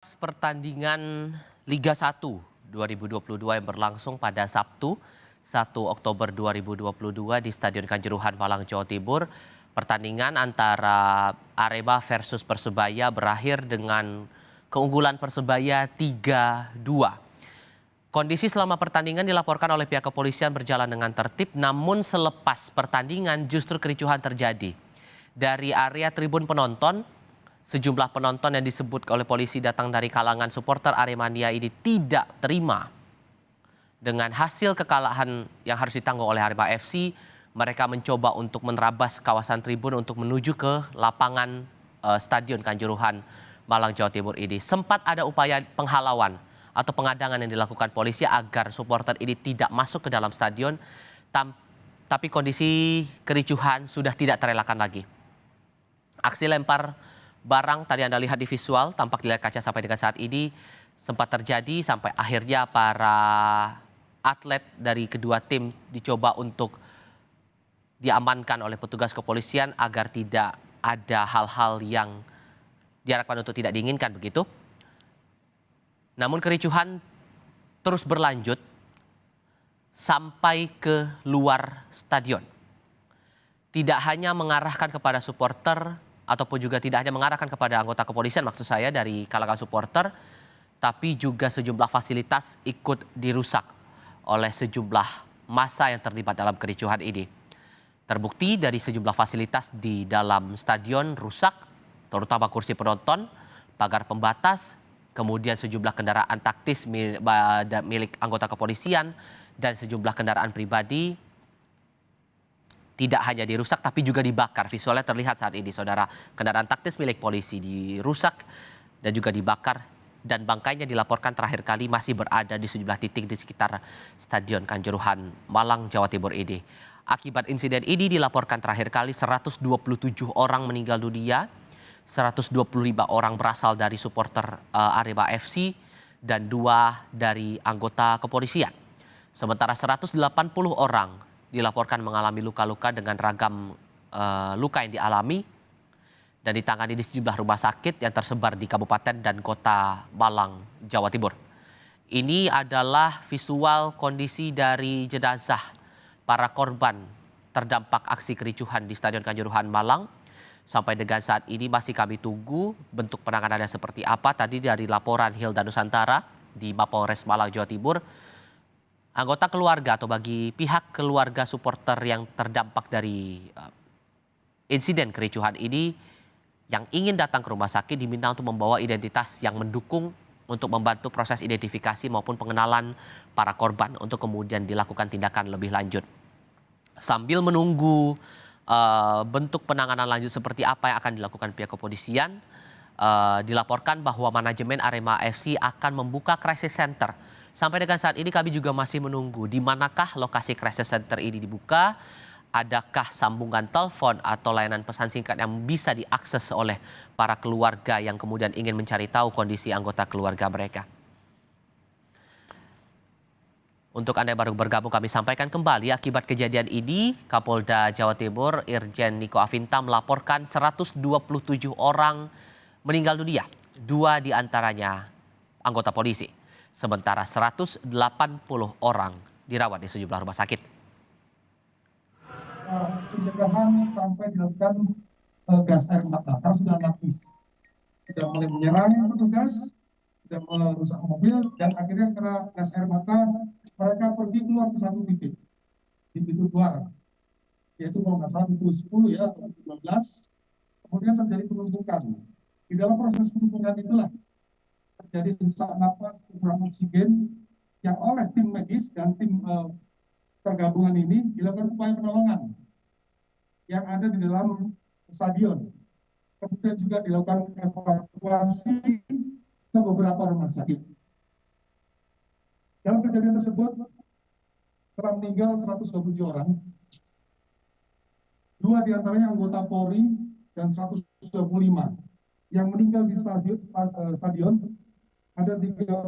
Pertandingan Liga 1 2022 yang berlangsung pada Sabtu 1 Oktober 2022 di Stadion Kanjuruhan Malang, Jawa Timur. Pertandingan antara Arema versus Persebaya berakhir dengan keunggulan Persebaya 3-2. Kondisi selama pertandingan dilaporkan oleh pihak kepolisian berjalan dengan tertib, namun selepas pertandingan justru kericuhan terjadi. Dari area tribun penonton, sejumlah penonton yang disebut oleh polisi datang dari kalangan supporter Aremania ini tidak terima dengan hasil kekalahan yang harus ditanggung oleh Arema FC. Mereka mencoba untuk menerabas kawasan tribun untuk menuju ke lapangan Stadion Kanjuruhan Malang, Jawa Timur ini. Sempat ada upaya penghalauan atau pengadangan yang dilakukan polisi agar supporter ini tidak masuk ke dalam stadion, tapi kondisi kericuhan sudah tidak terelakkan lagi. Aksi lempar barang tadi Anda lihat di visual, tampak di layar kaca sampai dengan saat ini sempat terjadi sampai akhirnya para atlet dari kedua tim dicoba untuk diamankan oleh petugas kepolisian agar tidak ada hal-hal yang diharapkan untuk tidak diinginkan begitu. Namun kericuhan terus berlanjut sampai ke luar stadion. Tidak hanya mengarahkan kepada supporter ataupun juga tidak hanya mengarahkan kepada anggota kepolisian maksud saya dari kalangan supporter, tapi juga sejumlah fasilitas ikut dirusak oleh sejumlah massa yang terlibat dalam kericuhan ini. Terbukti dari sejumlah fasilitas di dalam stadion rusak, terutama kursi penonton, pagar pembatas, kemudian sejumlah kendaraan taktis milik anggota kepolisian dan sejumlah kendaraan pribadi tidak hanya dirusak tapi juga dibakar. Visualnya terlihat saat ini, saudara. Kendaraan taktis milik polisi dirusak dan juga dibakar, dan bangkainya dilaporkan terakhir kali masih berada di sejumlah titik di sekitar Stadion Kanjuruhan Malang, Jawa Timur ini. Akibat insiden ini dilaporkan terakhir kali 127 orang meninggal dunia, 125 orang berasal dari supporter Arema FC dan 2 dari anggota kepolisian. Sementara 180 orang dilaporkan mengalami luka-luka dengan ragam luka yang dialami dan ditangani di sejumlah rumah sakit yang tersebar di Kabupaten dan Kota Malang, Jawa Timur. Ini adalah visual kondisi dari jenazah para korban terdampak aksi kericuhan di Stadion Kanjuruhan Malang. Sampai dengan saat ini masih kami tunggu bentuk penanganannya seperti apa. Tadi dari laporan Hilda Nusantara di Mapolres Malang, Jawa Timur, anggota keluarga atau bagi pihak keluarga supporter yang terdampak dari insiden kericuhan ini yang ingin datang ke rumah sakit diminta untuk membawa identitas yang mendukung untuk membantu proses identifikasi maupun pengenalan para korban untuk kemudian dilakukan tindakan lebih lanjut. Sambil menunggu bentuk penanganan lanjut seperti apa yang akan dilakukan pihak kepolisian, dilaporkan bahwa manajemen Arema FC akan membuka crisis center. Sampai dengan saat ini kami juga masih menunggu di manakah lokasi crisis center ini dibuka, adakah sambungan telepon atau layanan pesan singkat yang bisa diakses oleh para keluarga yang kemudian ingin mencari tahu kondisi anggota keluarga mereka. Untuk Anda yang baru bergabung, kami sampaikan kembali akibat kejadian ini, Kapolda Jawa Timur Irjen Niko Afinta melaporkan 127 orang meninggal dunia, 2 diantaranya anggota polisi. Sementara 180 orang dirawat di sejumlah rumah sakit. Pencegahan sampai dilakukan gas air mata, karena sudah lapis. Sudah mulai menyerang petugas, sudah merusak mobil, dan akhirnya karena gas air mata, mereka pergi keluar ke satu titik, di pintu keluar, yaitu kalau nggak salah pintu 10 ya, atau pintu 12, kemudian terjadi penumpukan. Di dalam proses penumpukan itulah terjadi sesak napas, kekurangan oksigen, yang oleh tim medis dan tim tergabungan ini dilakukan upaya penolongan yang ada di dalam stadion. Kemudian juga dilakukan evakuasi ke beberapa rumah sakit. Dalam kejadian tersebut telah meninggal 127 orang, 2 diantaranya anggota Polri dan 125. Yang meninggal di stadion ada 34,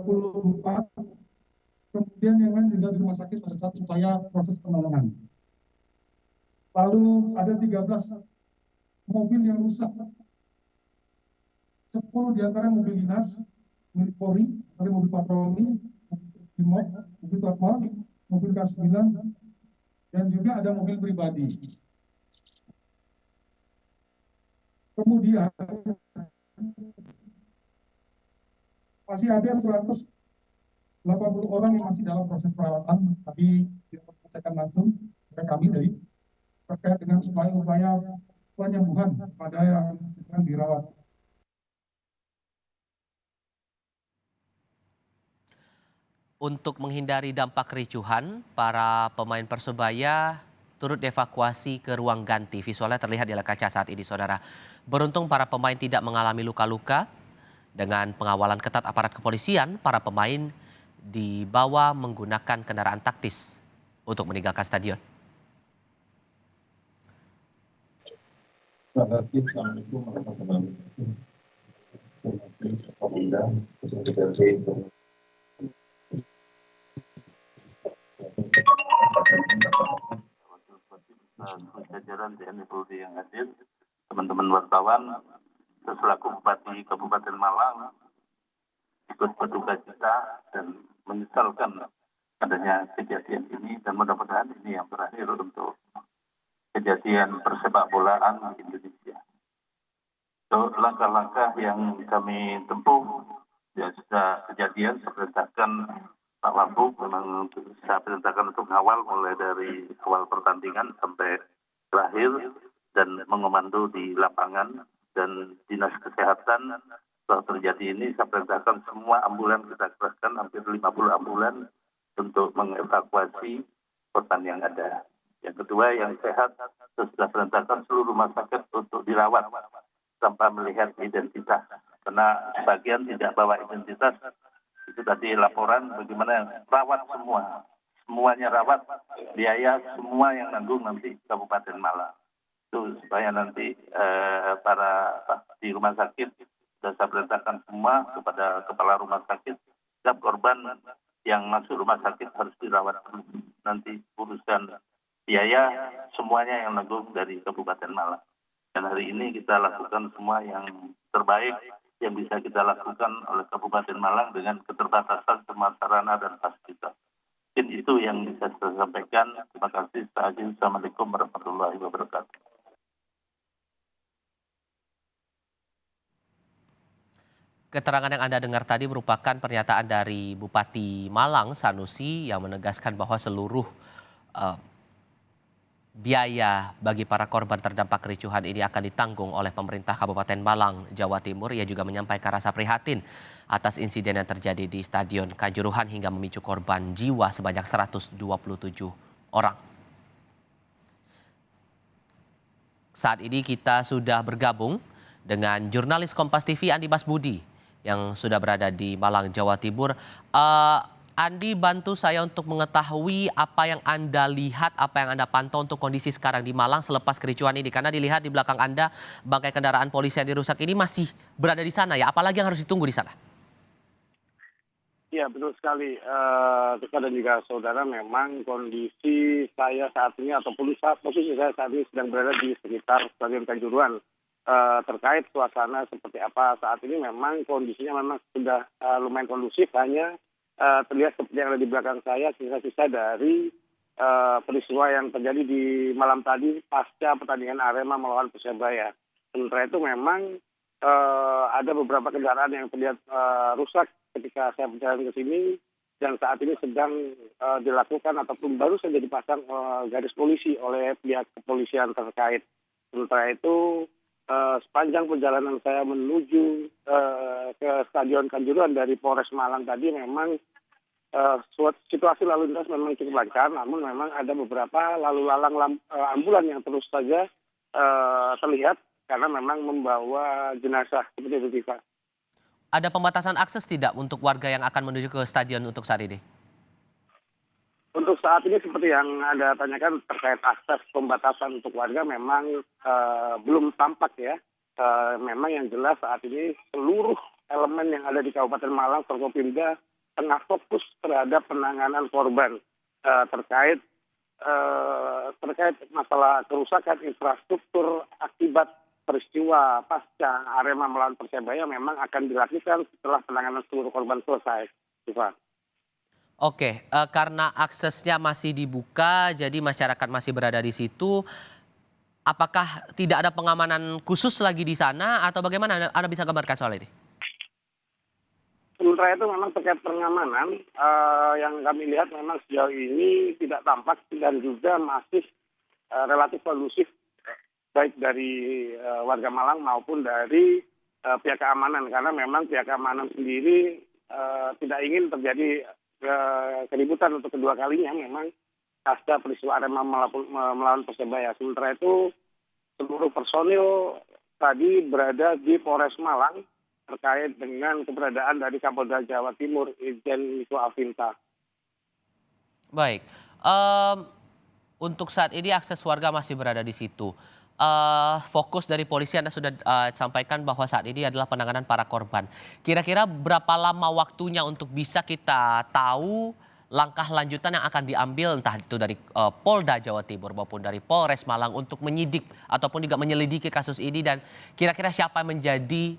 kemudian yang lain meninggal di rumah sakit pada saat upaya proses penolongan. Lalu ada 13 mobil yang rusak, 10 diantara mobil dinas, milik Polri, ada mobil patroli, mobil Brimob, mobil Tatmal, mobil K9, dan juga ada mobil pribadi. Kemudian masih ada 180 orang yang masih dalam proses perawatan, tapi kita pengecekan langsung kepada kami dari terkait dengan upaya-upaya penyembuhan pada yang sedang dirawat. Untuk menghindari dampak kericuhan, para pemain Persebaya turut dievakuasi ke ruang ganti. Visualnya terlihat di layar kaca saat ini, saudara. Beruntung para pemain tidak mengalami luka-luka. Dengan pengawalan ketat aparat kepolisian, para pemain dibawa menggunakan kendaraan taktis untuk meninggalkan stadion. Assalamualaikum warahmatullahi wabarakatuh. Jajaran TNI Polri yang hadir, teman-teman wartawan, selaku Bupati Kabupaten Malang ikut berduka cita dan menyesalkan adanya kejadian ini, dan mudah-mudahan ini yang terakhir untuk kejadian persepak bolaan di Indonesia. So, langkah-langkah yang kami tempuh ya sudah kejadian, saya perintahkan Pak Wabub, memang saya perintahkan untuk mengawal mulai dari awal pertandingan sampai terakhir dan mengomando di lapangan, dan dinas kesehatan setelah terjadi ini saya perintahkan semua ambulan kita kerahkan, hampir 50 ambulan untuk mengevakuasi korban yang ada. Yang kedua, yang sehat sudah perintahkan seluruh rumah sakit untuk dirawat tanpa melihat identitas, karena sebagian tidak bawa identitas. Itu tadi laporan bagaimana rawat semuanya rawat, biaya semua yang nanggung nanti Kabupaten Malang. Itu supaya nanti para di rumah sakit sudah saya perintahkan semua kepada kepala rumah sakit, setiap korban yang masuk rumah sakit harus dirawat dulu. Nanti urusan biaya semuanya yang nanggung dari Kabupaten Malang. Dan hari ini kita lakukan semua yang terbaik yang bisa kita lakukan oleh Kabupaten Malang dengan keterbatasan semua sarana dan fasilitas. Mungkin itu yang bisa saya sampaikan. Terima kasih. Assalamualaikum warahmatullahi wabarakatuh. Keterangan yang Anda dengar tadi merupakan pernyataan dari Bupati Malang, Sanusi, yang menegaskan bahwa seluruh biaya bagi para korban terdampak kericuhan ini akan ditanggung oleh pemerintah Kabupaten Malang, Jawa Timur. Ia juga menyampaikan rasa prihatin atas insiden yang terjadi di Stadion Kanjuruhan hingga memicu korban jiwa sebanyak 127 orang. Saat ini kita sudah bergabung dengan jurnalis Kompas TV Andi Masbudi yang sudah berada di Malang, Jawa Timur. Andi, bantu saya untuk mengetahui apa yang Anda lihat, apa yang Anda pantau untuk kondisi sekarang di Malang selepas kericuhan ini. Karena dilihat di belakang Anda, bangkai kendaraan polisi yang dirusak ini masih berada di sana ya. Apalagi yang harus ditunggu di sana? Iya, betul sekali. Kita dan juga saudara, memang kondisi saya saat ini ataupun posisi saya saat ini sedang berada di sekitar Stadion Kanjuruhan. Terkait suasana seperti apa saat ini, memang kondisinya memang sudah lumayan kondusif, hanya terlihat seperti yang ada di belakang saya sisa-sisa dari peristiwa yang terjadi di malam tadi pasca pertandingan Arema melawan Persebaya. Sementara itu memang ada beberapa kendaraan yang terlihat rusak ketika saya berjalan ke sini, dan saat ini sedang dilakukan ataupun baru saja dipasang garis polisi oleh pihak kepolisian terkait. Sementara itu sepanjang perjalanan saya menuju ke Stadion Kanjuruhan dari Polres Malang tadi, memang situasi lalu lintas memang cukup lancar, namun memang ada beberapa lalu lalang ambulan yang terus saja terlihat karena memang membawa jenazah seperti itu, Tifa. Ada pembatasan akses tidak untuk warga yang akan menuju ke stadion untuk saat ini? Untuk saat ini seperti yang Anda tanyakan terkait akses pembatasan untuk warga memang belum tampak ya. Memang yang jelas saat ini seluruh elemen yang ada di Kabupaten Malang, Forkopimda tengah fokus terhadap penanganan korban terkait masalah kerusakan infrastruktur akibat peristiwa pasca Arema melawan Persebaya memang akan dilakukan setelah penanganan seluruh korban selesai. Iva. Oke, karena aksesnya masih dibuka, jadi masyarakat masih berada di situ. Apakah tidak ada pengamanan khusus lagi di sana atau bagaimana Anda bisa gambarkan soal ini? Sementara itu memang terkait pengamanan yang kami lihat memang sejauh ini tidak tampak dan juga masih relatif kondusif baik dari warga Malang maupun dari pihak keamanan karena memang pihak keamanan sendiri tidak ingin terjadi keributan untuk kedua kalinya memang pasca peristiwa Arema melawan Persebaya. Sementara itu seluruh personil tadi berada di Polres Malang terkait dengan keberadaan dari Kapolda Jawa Timur Irjen Niko Afinta. Baik, untuk saat ini akses warga masih berada di situ. Fokus dari polisi Anda sudah sampaikan bahwa saat ini adalah penanganan para korban. Kira-kira berapa lama waktunya untuk bisa kita tahu langkah lanjutan yang akan diambil entah itu dari Polda Jawa Timur maupun dari Polres Malang untuk menyidik ataupun juga menyelidiki kasus ini dan kira-kira siapa yang menjadi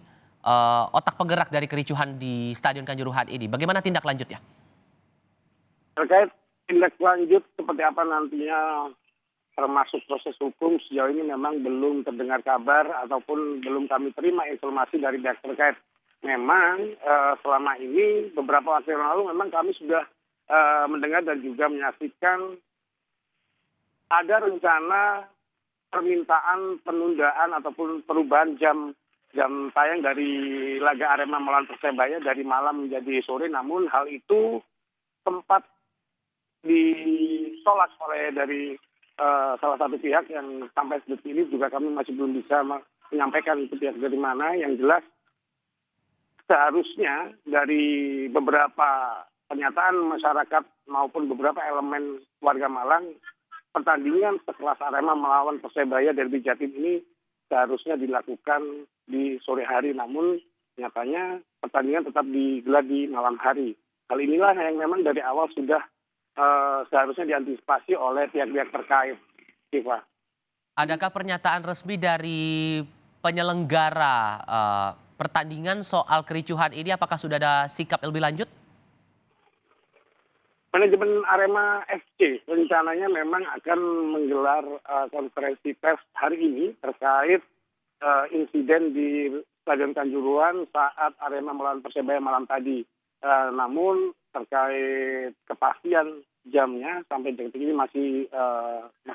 otak penggerak dari kericuhan di Stadion Kanjuruhan ini? Bagaimana tindak lanjutnya? Terkait tindak lanjut seperti apa nantinya termasuk proses hukum sejauh ini memang belum terdengar kabar ataupun belum kami terima informasi dari pihak terkait. Memang selama ini beberapa waktu yang lalu memang kami sudah mendengar dan juga menyaksikan ada rencana permintaan penundaan ataupun perubahan jam tayang dari laga Arema melawan Persebaya dari malam menjadi sore, namun hal itu sempat ditolak oleh dari salah satu pihak yang sampai detik ini juga kami masih belum bisa menyampaikan itu pihak dari mana. Yang jelas seharusnya dari beberapa pernyataan masyarakat maupun beberapa elemen warga Malang, pertandingan sekelas Arema melawan Persebaya Derby Jatim ini seharusnya dilakukan di sore hari, namun nyatanya pertandingan tetap digelar di malam hari. Hal inilah yang memang dari awal sudah seharusnya diantisipasi oleh pihak-pihak terkait. Siva. Adakah pernyataan resmi dari penyelenggara pertandingan soal kericuhan ini? Apakah sudah ada sikap lebih lanjut? Manajemen Arema FC rencananya memang akan menggelar konferensi pers hari ini terkait insiden di Stadion Kanjuruhan saat Arema melawan Persebaya malam tadi. Namun terkait kepastian jamnya sampai detik ini masih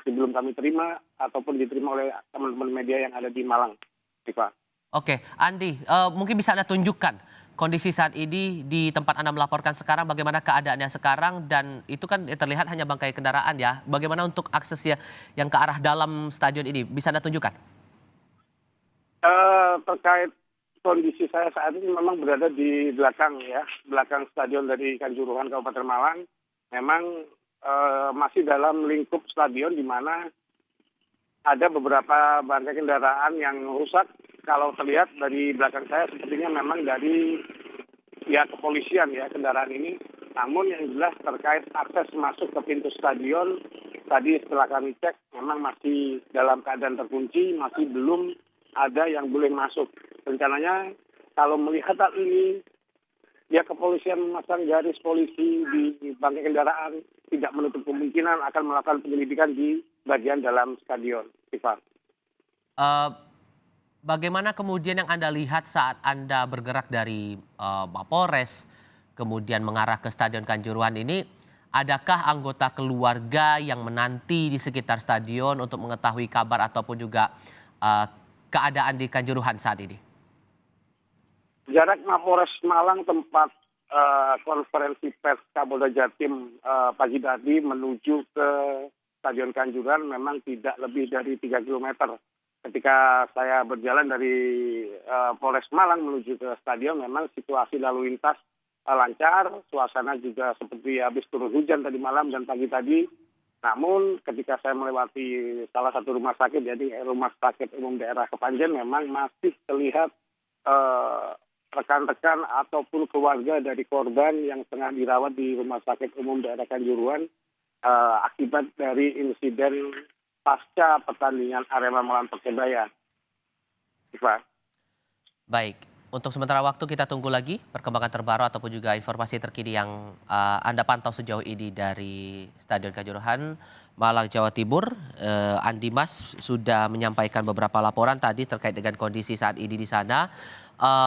belum kami terima ataupun diterima oleh teman-teman media yang ada di Malang. Siva. Oke, Andi, mungkin bisa Anda tunjukkan kondisi saat ini di tempat Anda melaporkan sekarang, bagaimana keadaannya sekarang, dan itu kan terlihat hanya bangkai kendaraan ya. Bagaimana untuk aksesnya yang ke arah dalam stadion ini, bisa Anda tunjukkan? Terkait kondisi saya saat ini memang berada di belakang stadion dari Kanjuruhan Kabupaten Malang. Memang masih dalam lingkup stadion di mana ada beberapa bangkai kendaraan yang rusak. Kalau terlihat dari belakang saya sepertinya memang dari pihak kepolisian ya kendaraan ini. Namun yang jelas terkait akses masuk ke pintu stadion, tadi setelah kami cek memang masih dalam keadaan terkunci, masih belum ada yang boleh masuk. Rencananya kalau melihat hal ini, pihak kepolisian memasang garis polisi di bangkai kendaraan, tidak menutup kemungkinan akan melakukan penyelidikan di bagian dalam stadion. Bagaimana kemudian yang Anda lihat saat Anda bergerak dari Mapolres, kemudian mengarah ke Stadion Kanjuruhan ini, adakah anggota keluarga yang menanti di sekitar stadion untuk mengetahui kabar ataupun juga keadaan di Kanjuruhan saat ini? Jarak Mapolres Malang tempat konferensi pers Kapolda Jatim pagi tadi menuju ke Stadion Kanjuruhan memang tidak lebih dari 3 km. Ketika saya berjalan dari Polres Malang menuju ke stadion, memang situasi lalu lintas lancar, suasana juga seperti habis turun hujan tadi malam dan pagi tadi. Namun ketika saya melewati salah satu rumah sakit, jadi Rumah Sakit Umum Daerah Kepanjen, memang masih terlihat rekan-rekan ataupun keluarga dari korban yang tengah dirawat di Rumah Sakit Umum Daerah Kanjuruhan akibat dari insiden pasca pertandingan Arema melawan Persebaya. Iva. Baik, untuk sementara waktu kita tunggu lagi perkembangan terbaru ataupun juga informasi terkini yang Anda pantau sejauh ini dari Stadion Kanjuruhan, Malang, Jawa Timur. Andi Mas sudah menyampaikan beberapa laporan tadi terkait dengan kondisi saat ini di sana.